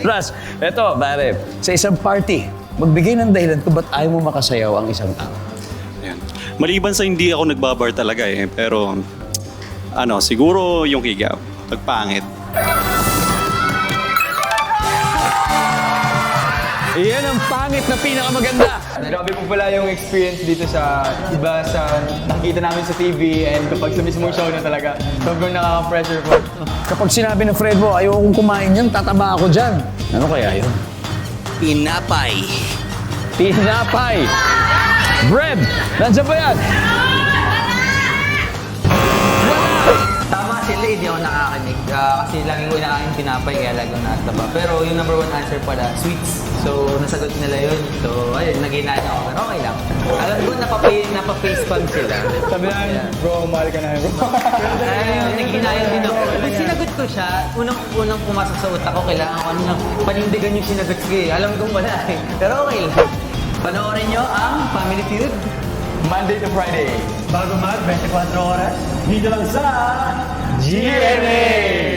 Ras, eto, pare, sa isang party, magbigay ng dahilan kung ba't ayaw mo makasayaw ang isang tao. Ayan. Maliban sa hindi ako nagbabar talaga eh, pero siguro yung higa, pagpangit. Iyan ang pangit na pinakamaganda. Grabe po pala yung experience dito sa iba sa nakikita namin sa TV and kapag sa mismong show na talaga, sobrang nakaka-pressure po. Kapag sinabi ng friend mo, ayaw kong kumain yan, tataba ako dyan. Ano kaya yun? Pinapay. Tinapay! Bread! Nandiyan ba yan? Tama sila, hindi ako nakakinig. Kasi lagi ko inakain tinapay, kaya lagi ko nakataba. Pero yung number one answer pala, sweets. So, nasagot nila yun. So, ayun, nag-inayan ako. Pero okay lang. Alam ko, napa-facepalm sila. Sabi na, bro, mahal ka na bro. Ayun, nag-inayan din ako. Pag sinagot ko siya, unang pumasok sa utak ko, kailangan ko panindigan yung sinagot ko eh. Alam kong wala eh. Pero okay lang. Panoorin nyo ang Family Feud. Monday to Friday. Bago mag 24 oras. Dito lang sa GMA!